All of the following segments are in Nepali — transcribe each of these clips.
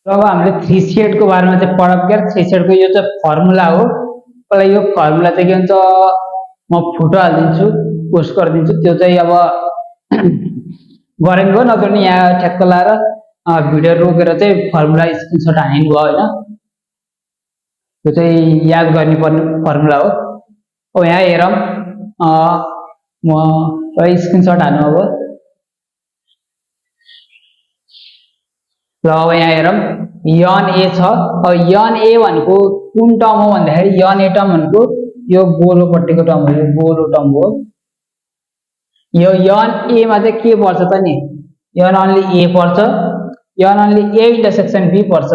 र अब हामीले थ्री सेड को बारेमा चाहिँ पढब क्या। थ्री सेड को यो चाहिँ फर्मुला हो। पहिला यो फर्मुला चाहिँ के हुन्छ म फोटो हालिदिन्छु, पोस्ट गरिदिन्छु। त्यो चाहिँ अब गरेको नगर्ने यहाँ ठ्याक्क लाएर भिडियो रोकेर चाहिँ फर्मुला स्क्रिनसट हानिनु भयो होइन। त्यो चाहिँ याद गर्ने पर्ने फर्मुला हो। अब यहाँ हेरौँ म स्क्रिनसट हाल्नु अब। ल अब यहाँ हेरौँ यन ए छ। अब यन ए भनेको कुन टर्म हो भन्दाखेरि यन ए टर्म भनेको यो गोलोपट्टिको टर्म हो, यो गोलो टर्म हो। यो यन ए मा चाहिँ के पर्छ त नि, यन ओन्ली ए पर्छ, n only A intersection B पर्छ,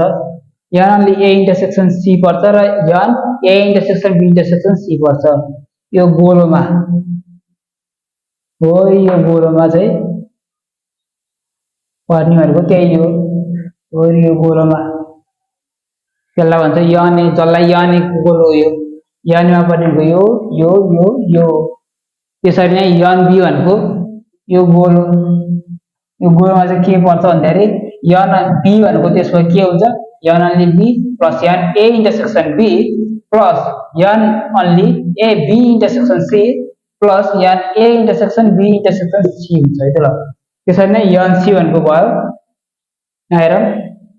n only A intersection C पर्छ र n A intersection B intersection C पर्छ। यो गोलोमा हो, यो गोलोमा चाहिँ पर्ने भनेको त्यही हो। यो गोलोमा त्यसलाई भन्छ यन ए, जसलाई यन ए गोलो हो। यो यन मा पर्ने यो यो यो यो। त्यसरी नै यन बी भनेको यो गोलो, यो गोलोमा चाहिँ के पर्छ भन्दाखेरि यन बी भनेको त्यसको के हुन्छ, n only B plus N A intersection B plus n only A B intersection C plus N A intersection B intersection C हुन्छ है त। ल त्यसरी नै यन सी भनेको भयो। हेरौँ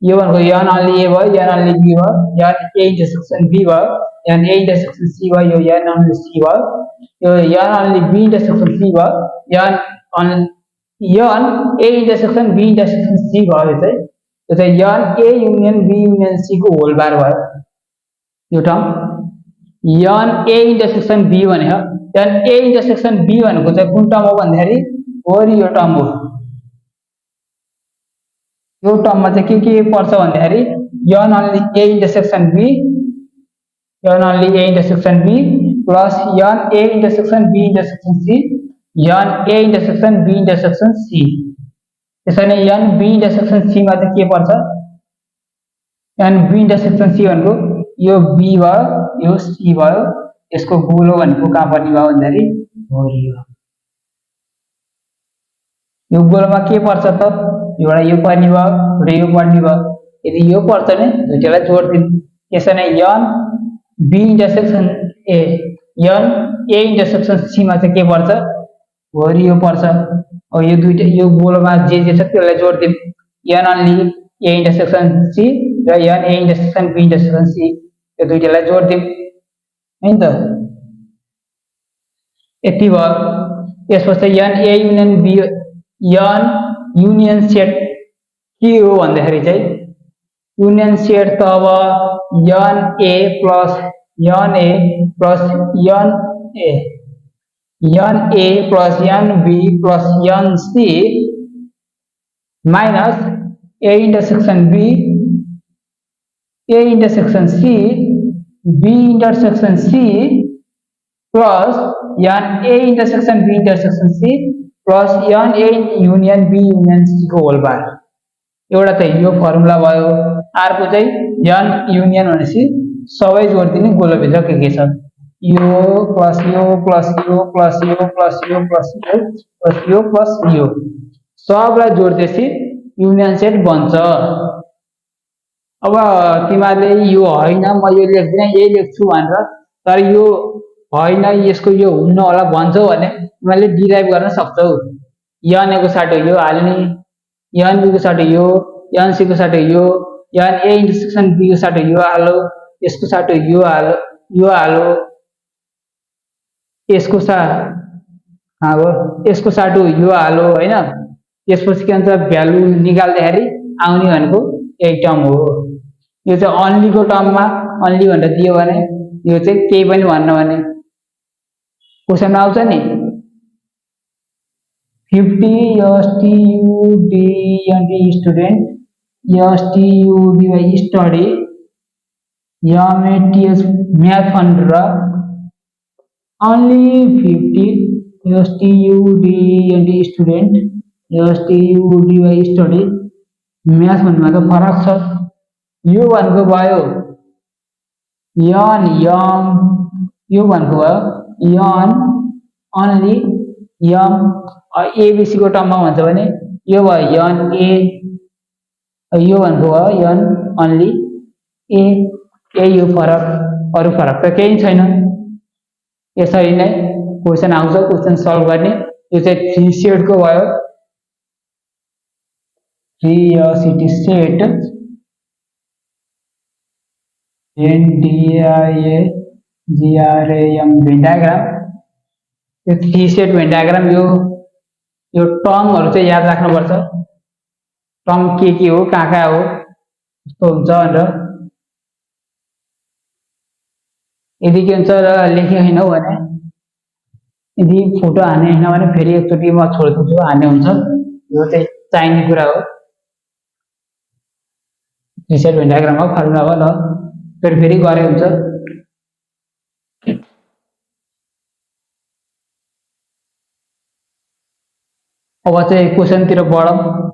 यो भनेको यन ओन्ली ए भयो, यन ओन्ली बी भयो, यन ए इन्टरसेक्सन बी भयो, यन ए इन्टरसेक्सन सी भयो, यो यन ओन्ली सी भयो, यो n only B intersection C भयो, n A intersection B intersection C भयो। यो चाहिँ n A union B union C को होल बार भयो यो term. N A intersection B भनेको, यन ए इन्टरसेक्सन बी भनेको चाहिँ कुन टर्म हो भन्दाखेरि हो यो टर्म हो। यो टर्ममा चाहिँ के पर्छ भन्दाखेरि n only A intersection B, n only A intersection B plus N A intersection B intersection C, n A intersection B intersection C. त्यसरी नै यन बी इन्टरसेक्सन सी मा चाहिँ के पर्छ, यन बी इन्टरसेक्सन सी भनेको यो बी भयो, यो सी भयो। यसको गोलो भनेको कहाँ पर्ने भयो भन्दाखेरि हो यो गोलोमा के पर्छ त, एउटा यो पर्ने भयो र यो पर्ने भयो। यदि यो पर्छ भने दुईटालाई जोड्दिनु। त्यसरी नै n B intersection A, n A intersection C मा चाहिँ के पर्छ हो यो पर्छ। अब यो दुईटा यो गोलोमा जे छ त्यसलाई जोड्दिनु। N only A intersection C र n A intersection B intersection C, यो दुईटालाई जोड्दिनु है त। यति भयो। त्यसपछि n A union B, n union set के हो भन्दाखेरि चाहिँ युनियन सेट त अब n A plus N A plus N A, n A plus n B plus n C minus A intersection B, A intersection C, B intersection C plus N A intersection B intersection C plus N A union B union C को होल बार। एउटा चाहिँ यो फर्मुला भयो। अर्को चाहिँ यन युनियन भनेपछि सबै जोडिदिने गोलोभित्र के छ, यो प्लस यो प्लस यो प्लस यो प्लस यो प्लस यो प्लस यो प्लस यो सबलाई जोड्दैछ युनियन सेट बन्छ। अब तिमीहरूले यो होइन म यो लेख्दिनँ यही लेख्छु भनेर, तर यो होइन यसको यो हुन्न होला भन्छौ भने तिमीहरूले डिराइभ गर्न सक्छौ। यन ए को साटो यो हाल्ने, यन बी को साटो यो, यन सी को साटो यो, यन ए इन्टरसेक्सन बी को साटो यो हालो, यसको साटो यो हालो, यो हालो, यसको यसको साटो यो हालो होइन। त्यसपछि के भन्छ भ्यालु निकाल्दाखेरि आउने भनेको यही टर्म हो। यो चाहिँ अन्ली को टर्ममा अन्ली भनेर दियो भने, यो चाहिँ केही पनि भन्न भने क्वेसनमा आउँछ नि 50 STUDENT student, STUDY study, MATS math भनेर only 50 STUDENT student, STUDY study math भन्नुमा त फरक छ। यो भनेको भयो यन यम, यो भनेको भयो यन ओन्ली यम। एबिसी को टर्ममा भन्छ भने यो भयो यन ए यो भनेको हो एन अन्ली ए ए यो फरक अरू फरक त केही छैन। यसरी नै क्वेसन आउँछ, क्वेसन सल्भ गर्ने। यो चाहिँ 3 सेटको भयो। 3 city set NDIAGRAM van diagram. यो 3 सेट भेन डायग्राम। यो टर्महरु चाहिँ याद राख्नुपर्छ। टर्म के हो, कहाँ हो, कस्तो हुन्छ भनेर। यदि के हुन्छ लेखेको छैन भने, यदि फोटो हाने होइन भने फेरि एकचोटि म छोडिदिन्छु, हाने हुन्छ। यो चाहिँ चाहिने कुरा हो। 3 सेट भेन डायग्राम हो, फर्मुला हो ल, फेरि गरे हुन्छ। अब चाहिँ क्वेसनतिर बढौँ।